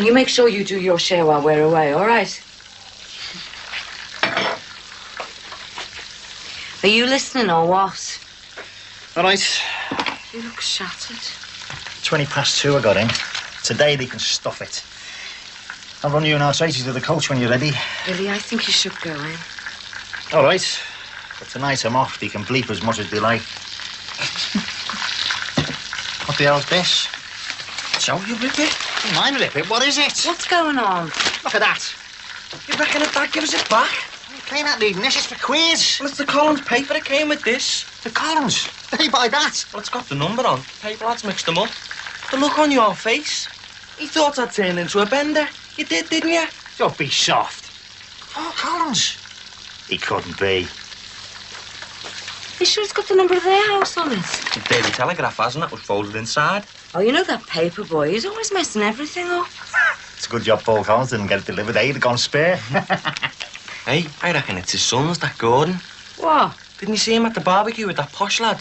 And you make sure you do your share while we're away, all right? Are you listening or what? All right. You look shattered. 2:20 I got in. Today they can stuff it. I'll run you and Arthritis to the coach when you're ready. Billy, I think you should go in. All right. But tonight I'm off. They can bleep as much as they like. What the hell's this? So you rip it? Mine rip it? What is it? What's going on? Look at that. You reckon if Dad gives it back? You plain out reading this. It's for quiz. Well, it's the Collins paper that came with this. The Collins. They buy that. Well, it's got the number on. Paper lads mixed them up. The look on your face. He thought I'd turned into a bender. You did, didn't you? Don't be soft. Oh, Collins. He couldn't be. You sure it's got the number of their house on it? The Daily Telegraph hasn't. That was folded inside. Oh, you know that paper boy. He's always messing everything up. It's a good job Paul Collins didn't get it delivered. He'd have gone spare. Hey, I reckon it's his son's, that Gordon. What? Didn't you see him at the barbecue with that posh lad?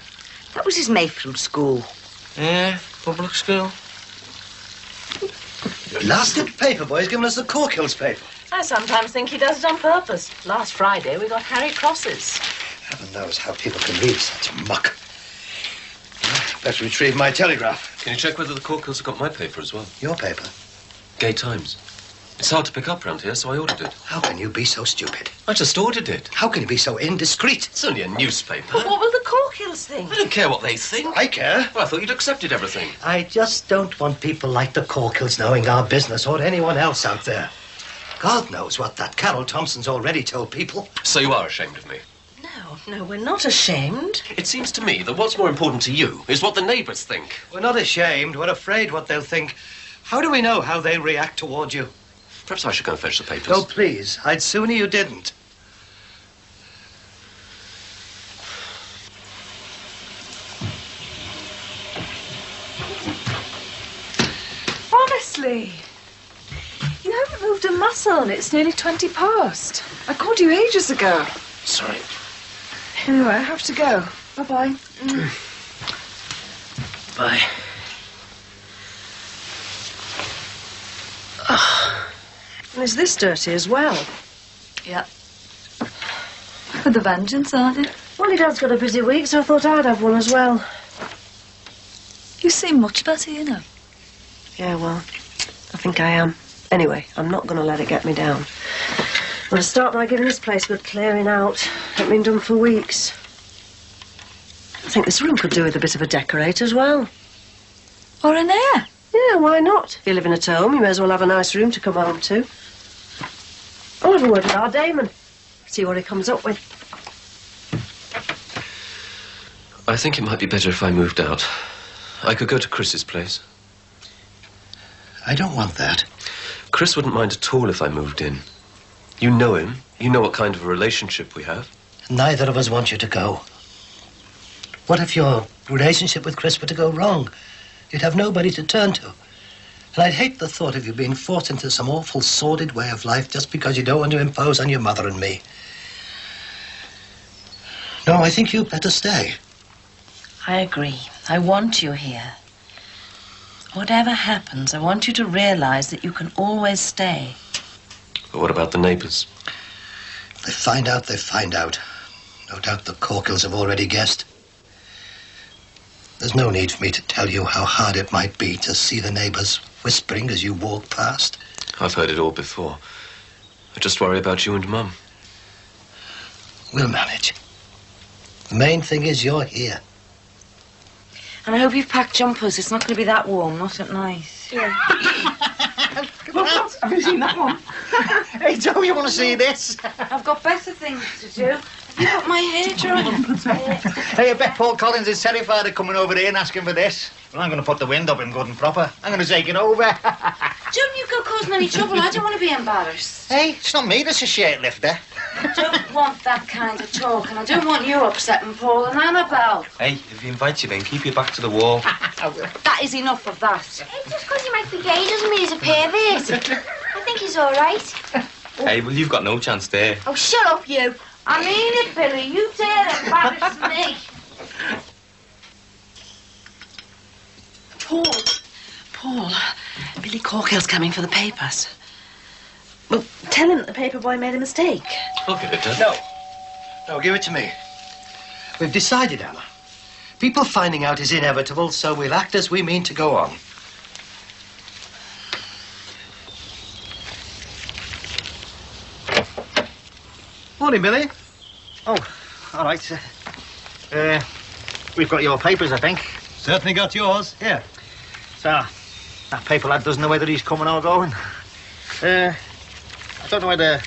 That was his mate from school. Yeah, public school. Blasted paper boy's giving us the Corkills paper. I sometimes think he does it on purpose. Last Friday, we got Harry Crosses. Heaven knows how people can read such muck. Better retrieve my telegraph. Can you check whether the Corkills have got my paper as well? Your paper? Gay Times. It's hard to pick up round here, so I ordered it. How can you be so stupid? I just ordered it. How can you be so indiscreet? It's only a newspaper. But what will the Corkills think? I don't care what they think. I care. Well, I thought you'd accepted everything. I just don't want people like the Corkills knowing our business or anyone else out there. God knows what that Carol Thompson's already told people. So you are ashamed of me. No, we're not ashamed. It seems to me that what's more important to you is what the neighbours think. We're not ashamed. We're afraid what they'll think. How do we know how they react towards you? Perhaps I should go and fetch the papers. Oh, please. I'd sooner you didn't. Honestly, you haven't moved a muscle and it's nearly 20 past. I called you ages ago. Sorry. Anyway, I have to go. Bye-bye. Bye. And is this dirty as well? Yep. With a vengeance, aren't it? Well, your dad's got a busy week, so I thought I'd have one as well. You seem much better, you know. Yeah, well, I think I am. Anyway, I'm not going to let it get me down. I'm going to start by giving this place a good clearing out. Haven't been done for weeks. I think this room could do with a bit of a decorate as well. Or an air. Yeah, why not? If you're living at home, you may as well have a nice room to come home to. I'll have a word with our Damon. See what he comes up with. I think it might be better if I moved out. I could go to Chris's place. I don't want that. Chris wouldn't mind at all if I moved in. You know him. You know what kind of a relationship we have. Neither of us want you to go. What if your relationship with Chris were to go wrong? You'd have nobody to turn to. And I'd hate the thought of you being forced into some awful sordid way of life just because you don't want to impose on your mother and me. No, I think you'd better stay. I agree. I want you here. Whatever happens, I want you to realize that you can always stay. But what about the neighbours? If they find out, they find out. No doubt the Corkills have already guessed. There's no need for me to tell you how hard it might be to see the neighbours whispering as you walk past. I've heard it all before. I just worry about you and Mum. We'll manage. The main thing is you're here. And I hope you've packed jumpers. It's not going to be that warm, not at night. Yeah. Have you seen that one? Hey, Joe, you want to see this? I've got better things to do. Have you got my hair drying? Hey, I bet Paul Collins is terrified of coming over here and asking for this. Well, I'm going to put the wind up in good and proper. I'm going to take it over. Don't you go causing any trouble. I don't want to be embarrassed. Hey, it's not me that's a shirt lifter. I don't want that kind of talk, and I don't want you upsetting Paul and Annabelle. Hey, if he invites you then, keep your back to the wall. That is enough of that. Hey, just because he might be gay doesn't mean he's a pervert. I think he's all right. Hey, well, you've got no chance there. Oh, shut up, you. I mean it, Billy. You dare embarrass me. Paul, Billy Corkill's coming for the papers. Well, tell him that the paper boy made a mistake. I'll give it to him. No, give it to me. We've decided, Anna. People finding out is inevitable, so we'll act as we mean to go on. Morning, Billy. Oh, all right. We've got your papers, I think. Certainly got yours. Here. So, that paper lad doesn't know whether he's coming or going. I don't know whether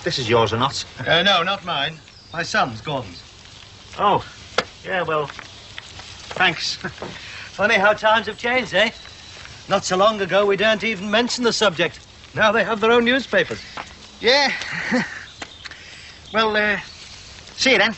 this is yours or not. No, not mine. My son's, Gordon's. Oh, yeah, well, thanks. Funny how times have changed, eh? Not so long ago, we daren't even mention the subject. Now they have their own newspapers. Yeah. Well, see you then.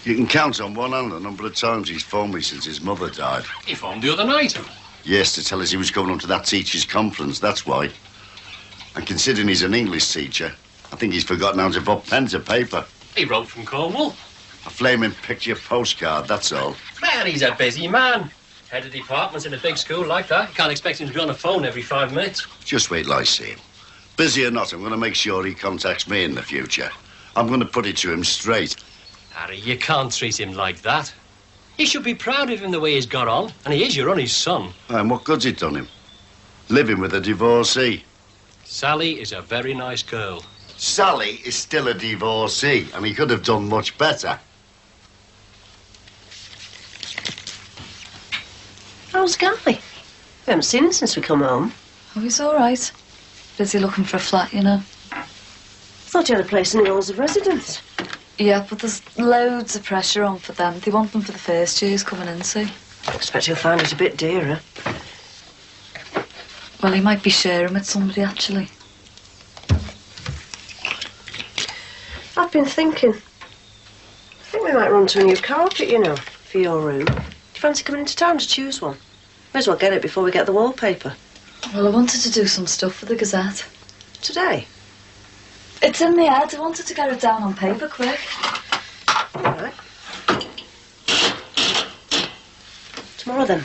You can count on one hand the number of times he's phoned me since his mother died. He phoned the other night. Yes, to tell us he was going up to that teacher's conference, that's why. And considering he's an English teacher, I think he's forgotten how to put pen to paper. He wrote from Cornwall. A flaming picture postcard, that's all. Man, he's a busy man. Head of departments in a big school like that. You can't expect him to be on the phone every 5 minutes. Just wait till I see him. Busy or not, I'm going to make sure he contacts me in the future. I'm going to put it to him straight. Harry, you can't treat him like that. You should be proud of him the way he's got on. And he is your only son. And what good's it done him? Living with a divorcee. Sally is a very nice girl. Sally is still a divorcee, and he could have done much better. How's Guy? We haven't seen him since we come home. Oh, he's all right. Busy looking for a flat, you know. Thought you had a place in the halls of residence. Yeah, but there's loads of pressure on for them. They want them for the first years coming in, see? I expect he'll find it a bit dearer. Well, he might be sharing with somebody, actually. I've been thinking. I think we might run to a new carpet, you know, for your room. Do you fancy coming into town to choose one? May as well get it before we get the wallpaper. Well, I wanted to do some stuff for the Gazette. Today? It's in my head. I wanted to get it down on paper quick. All right. Tomorrow, then.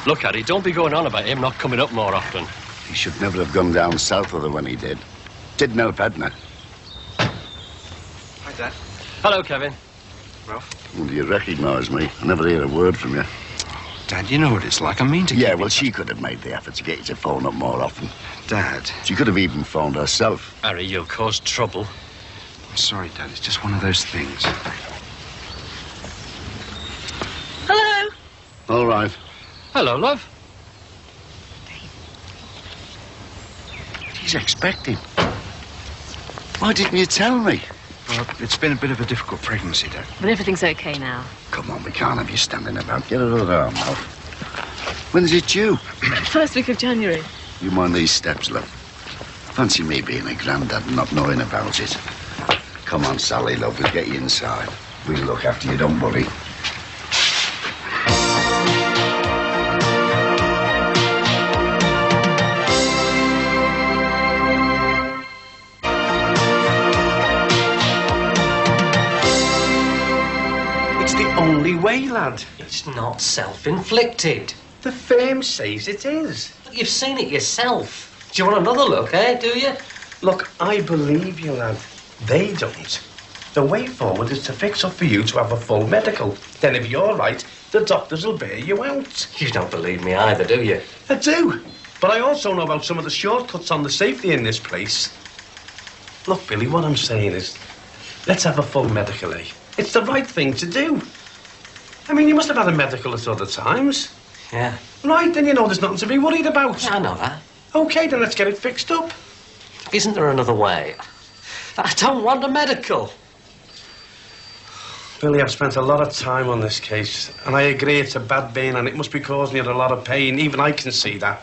Look, Harry, don't be going on about him not coming up more often. He should never have gone down south with her when he did. Didn't help Edna. Hi, Dad. Hello, Kevin. Ralph. Well, do you recognise me? I never hear a word from you. Dad, you know what it's like. I mean to Yeah, keep well, it- she could have made the effort to get you to phone up more often. Dad. She could have even phoned herself. Harry, you'll cause trouble. I'm sorry, Dad. It's just one of those things. Hello. All right. Hello, love. He's expecting. Why didn't you tell me? Well, it's been a bit of a difficult pregnancy, Dad. But everything's okay now. Come on, we can't have you standing about. Get it out of our mouth. When's it due? First week of January. You mind these steps, love? Fancy me being a granddad and not knowing about it. Come on, Sally, love, we'll get you inside. We'll look after you, don't worry. It's the only way, lad. It's not self-inflicted. The firm says it is. You've seen it yourself. Do you want another look, eh? Do you? Look, I believe you, lad. They don't. The way forward is to fix up for you to have a full medical. Then if you're right, the doctors will bail you out. You don't believe me either, do you? I do. But I also know about some of the shortcuts on the safety in this place. Look, Billy, what I'm saying is, let's have a full medical, eh? It's the right thing to do. I mean, you must have had a medical at other times. Yeah. Right, then you know there's nothing to be worried about. I know that. OK, then let's get it fixed up. Isn't there another way? I don't want a medical. Billy, I've spent a lot of time on this case, and I agree it's a bad bane and it must be causing you a lot of pain. Even I can see that.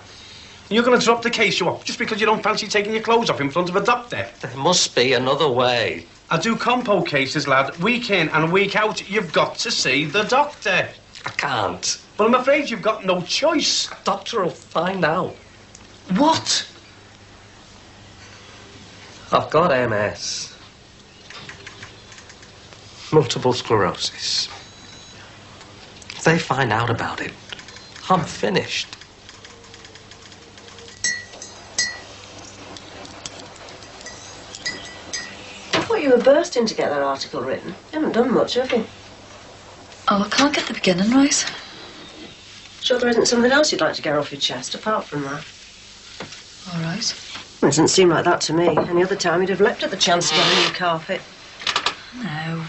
You're going to drop the case, you up, just because you don't fancy taking your clothes off in front of a doctor. There must be another way. I do compo cases, lad. Week in and week out, you've got to see the doctor. I can't. Well, I'm afraid you've got no choice. The doctor will find out. What? I've got MS. Multiple sclerosis. If they find out about it, I'm finished. I thought you were bursting to get that article written. You haven't done much, have you? Oh, I can't get the beginning right. Sure there isn't something else you'd like to get off your chest, apart from that? All right. Well, it doesn't seem like that to me. Any other time you'd have leapt at the chance to get a new carpet. No.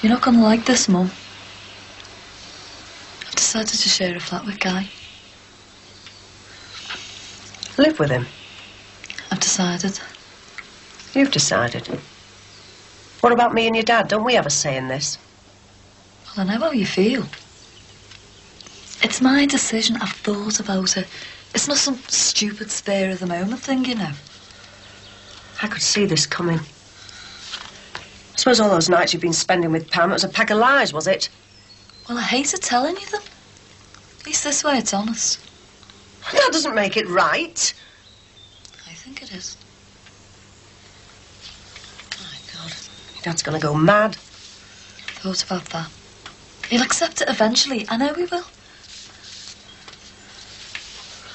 You're not going to like this, Mum. I've decided to share a flat with Guy. Live with him? I've decided. You've decided? What about me and your dad? Don't we have a say in this? Well, I know how you feel. It's my decision. I've thought about it. It's not some stupid spur of the moment thing, you know. I could see this coming. I suppose all those nights you've been spending with Pam, it was a pack of lies, was it? Well, I hated telling you them. At least this way it's honest. That doesn't make it right. I think it is. My God, your dad's going to go mad. Thought about that. He'll accept it eventually. I know he will.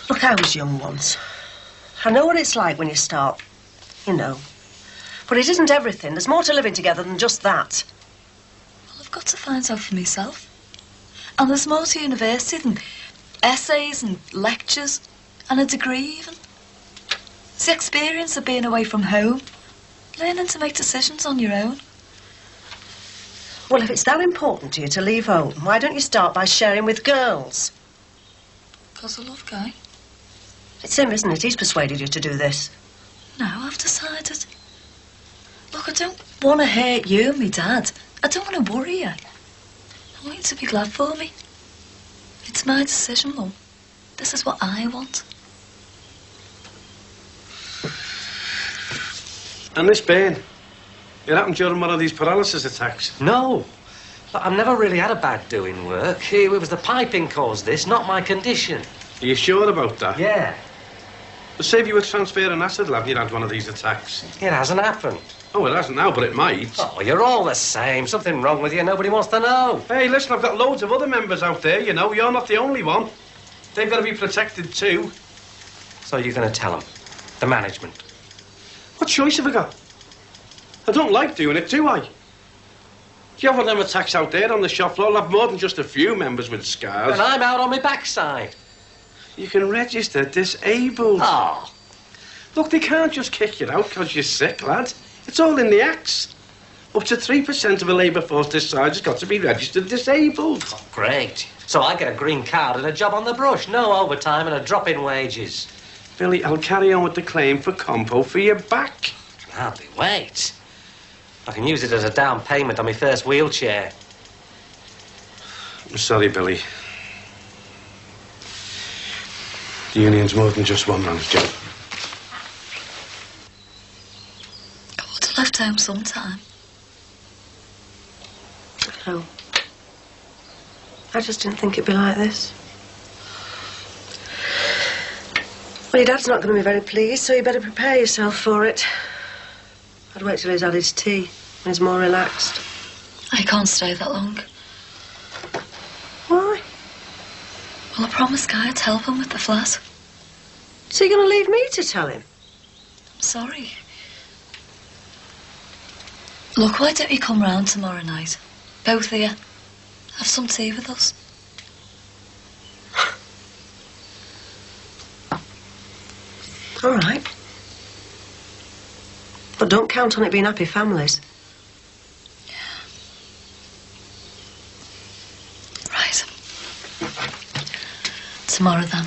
Look, I was young once. I know what it's like when you start, you know. But it isn't everything. There's more to living together than just that. Well, I've got to find out for myself. And there's more to university than essays and lectures and a degree even. It's the experience of being away from home, learning to make decisions on your own. Well, if it's that important to you to leave home, why don't you start by sharing with girls? Because I love Guy. It's him, isn't it? He's persuaded you to do this. No, I've decided. Look, I don't want to hurt you and me dad. I don't want to worry you. I want you to be glad for me. It's my decision, Mum. This is what I want. And this pain, it happened during one of these paralysis attacks? No. Look, I've never really had a bag doing work. It was the piping caused this, not my condition. Are you sure about that? Yeah. But say if you were transferring acid, lad, you'd had one of these attacks. It hasn't happened. Oh, it hasn't now, but it might. Oh, you're all the same. Something wrong with you. Nobody wants to know. Hey, listen, I've got loads of other members out there, you know. You're not the only one. They've got to be protected too. So you're going to tell them? The management? What choice have I got? I don't like doing it, do I? Do you have one of them attacks out there on the shop floor? I'll have more than just a few members with scars. And I'm out on my backside. You can register disabled. Oh. Look, they can't just kick you out because you're sick, lad. It's all in the Acts. Up to 3% of a labour force this size has got to be registered disabled. Oh, great. So I get a green card and a job on the brush. No overtime and a drop in wages. Billy, I'll carry on with the claim for compo for your back. I can hardly wait. I can use it as a down payment on my first wheelchair. I'm sorry, Billy. The union's more than just one man's job. I would have left home sometime. No. I just didn't think it'd be like this. Well, your dad's not going to be very pleased, so you better prepare yourself for it. I'd wait till he's had his tea and he's more relaxed. I can't stay that long. Why? Well, I promised Guy I'd help him with the flat. So you're going to leave me to tell him? I'm sorry. Look, why don't you come round tomorrow night? Both of you. Have some tea with us. All right. But don't count on it being happy families. Right. Tomorrow then.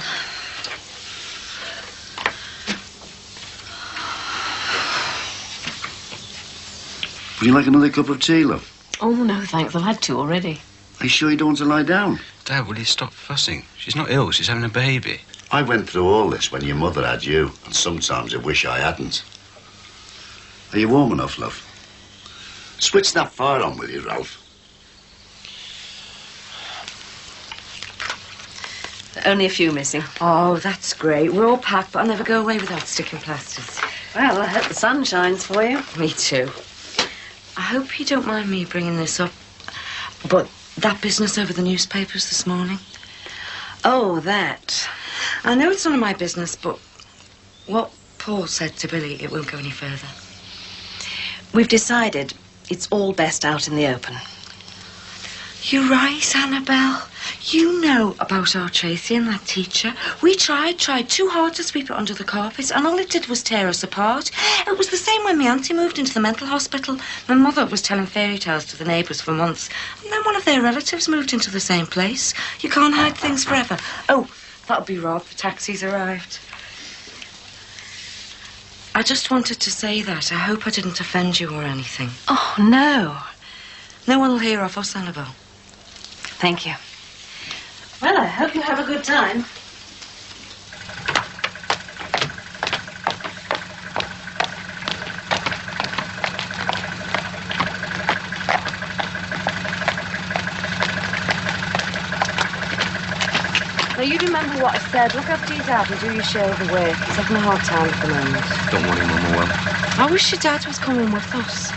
Would you like another cup of tea, love? Oh, no, thanks. I've had 2 already. Are you sure you don't want to lie down? Dad, will you stop fussing? She's not ill, she's having a baby. I went through all this when your mother had you, and sometimes I wish I hadn't. Are you warm enough, love? Switch that fire on, will you, Ralph? Only a few missing. Oh, that's great. We're all packed, but I'll never go away without sticking plasters. Well, I hope the sun shines for you. Me too. I hope you don't mind me bringing this up, but that business over the newspapers this morning. Oh, that. I know it's none of my business, but what Paul said to Billy, it won't go any further. We've decided it's all best out in the open. You're right, Annabelle. You know about our Tracy and that teacher. We tried too hard to sweep it under the carpet, and all it did was tear us apart. It was the same when my auntie moved into the mental hospital. My mother was telling fairy tales to the neighbours for months, and then one of their relatives moved into the same place. You can't hide things forever. Oh, that'll be Rob. The taxi's arrived. I just wanted to say that. I hope I didn't offend you or anything. Oh, no. No one will hear of us, Annabelle. Thank you. Well, I hope you have a good time. Now, you remember what I said. Look after your dad and do your share of the work. He's having a hard time at the moment. Don't worry, Mama, well. I wish your dad was coming with us.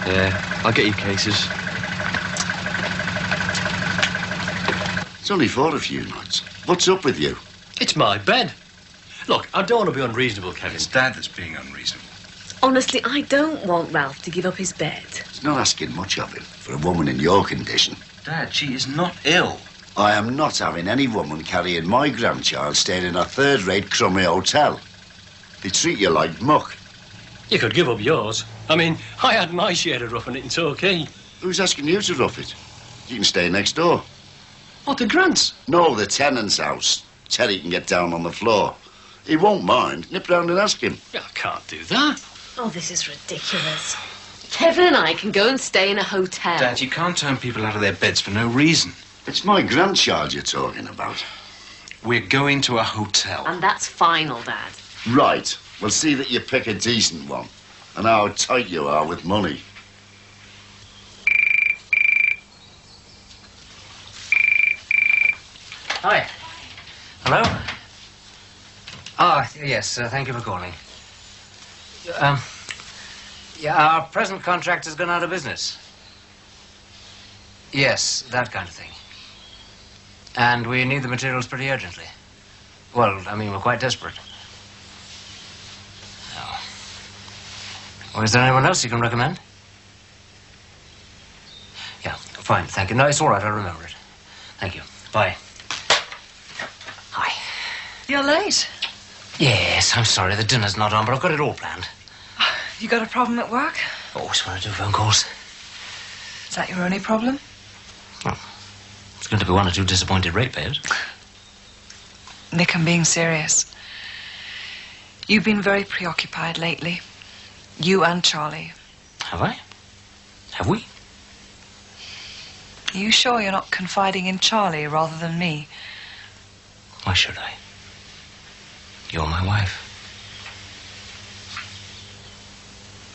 Yeah, I'll get you cases. It's only for a few nights. What's up with you? It's my bed. Look, I don't want to be unreasonable, Kevin. It's Dad that's being unreasonable. Honestly, I don't want Ralph to give up his bed. It's not asking much of him for a woman in your condition. Dad, she is not ill. I am not having any woman carrying my grandchild staying in a third-rate crummy hotel. They treat you like muck. You could give up yours. I mean, I had my share of roughing it in Torquay. Who's asking you to rough it? You can stay next door. What, the Grants? No, the tenant's house. Terry can get down on the floor. He won't mind. Nip round and ask him. Yeah, I can't do that. Oh, this is ridiculous. Kevin and I can go and stay in a hotel. Dad, you can't turn people out of their beds for no reason. It's my grandchild you're talking about. We're going to a hotel. And that's final, Dad. Right. Well, see that you pick a decent one. And how tight you are with money. Hi. Hello? Ah, yes, thank you for calling. Yeah, our present contract has gone out of business. Yes, that kind of thing. And we need the materials pretty urgently. Well, I mean, we're quite desperate. Oh. Well, is there anyone else you can recommend? Yeah, fine, thank you. No, it's all right, I'll remember it. Thank you. Bye. Hi. You're late. Yes, I'm sorry, the dinner's not on, but I've got it all planned. You got a problem at work? Always want to do phone calls. Is that your only problem? Oh, it's going to be 1 or 2 disappointed ratepayers. Nick, I'm being serious. You've been very preoccupied lately. You and Charlie. Have I? Have we? Are you sure you're not confiding in Charlie rather than me? Why should I? You're my wife.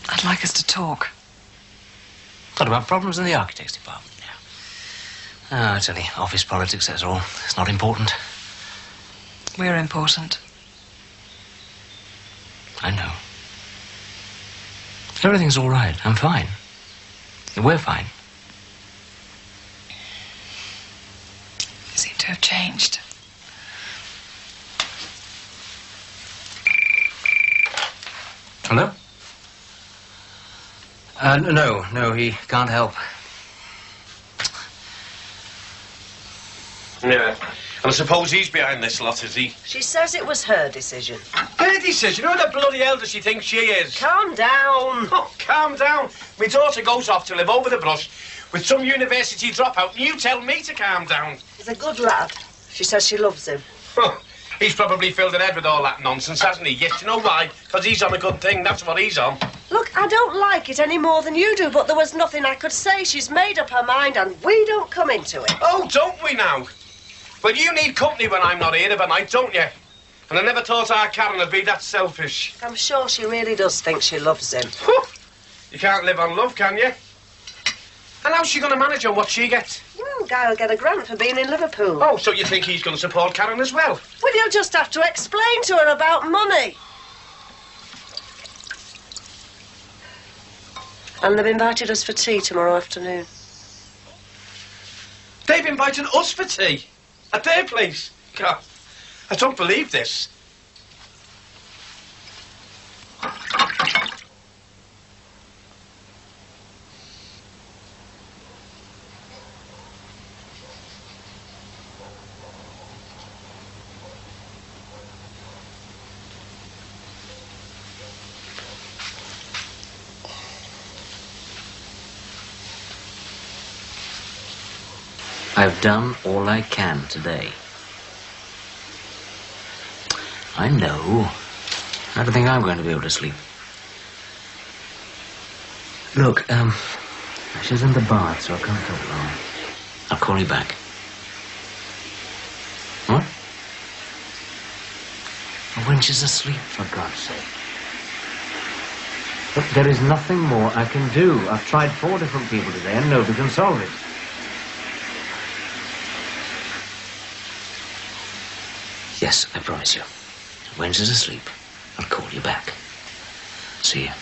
I'd like us to talk. What about problems in the architects department? Yeah. Oh, it's only office politics, that's all. It's not important. We're important. I know. Everything's all right. I'm fine. We're fine. You seem to have changed. Hello? No, he can't help. Yeah. And I suppose he's behind this lot, is he? She says it was her decision. Her decision? Who the bloody hell does she think she is? Calm down. Oh, calm down. My daughter goes off to live over the brush with some university dropout, and you tell me to calm down. He's a good lad. She says she loves him. Oh, he's probably filled her head with all that nonsense, hasn't he? Yes, you know why? Because he's on a good thing. That's what he's on. Look, I don't like it any more than you do, but there was nothing I could say. She's made up her mind, and we don't come into it. Oh, don't we now? Well, you need company when I'm not here of a night, don't you? And I never thought our Karen would be that selfish. I'm sure she really does think she loves him. You can't live on love, can you? And how's she going to manage on what she gets? Well, Guy will get a grant for being in Liverpool. Oh, so you think he's going to support Karen as well? Well, you'll just have to explain to her about money. And they've invited us for tea tomorrow afternoon. They've invited us for tea? At their place? God, I don't believe this. I've done all I can today. I know. I don't think I'm going to be able to sleep. Look, she's in the bath, so I can't talk long. I'll call you back. What? When she's asleep, for God's sake. Look, there is nothing more I can do. I've tried 4 different people today, and nobody can solve it. Yes, I promise you. When she's asleep, I'll call you back. See you.